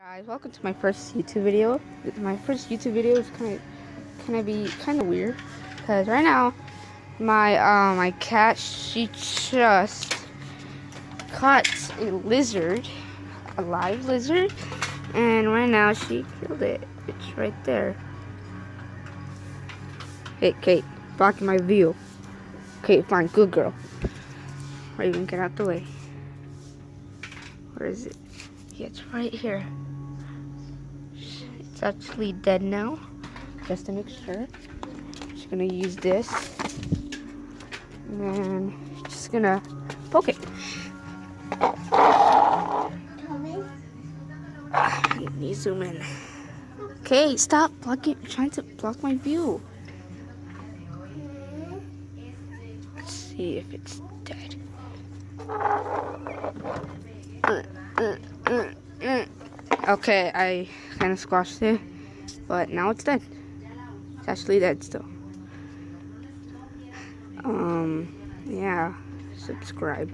Guys, welcome to my first YouTube video. My first YouTube video is kind of weird because right now my cat, she just caught a lizard, a live lizard, and right now she killed it. It's right there. Hey, Kate, blocking my view. Okay, fine, good girl. Raven, get out the way. Where is it? Yeah, it's right here. It's actually dead now, just to make sure. Just gonna use this, and just gonna poke it. Let me zoom in. Okay, stop trying to block my view. Let's see if it's dead. Okay, I kind of squashed it, but now it's dead. It's actually dead still. Yeah, subscribe.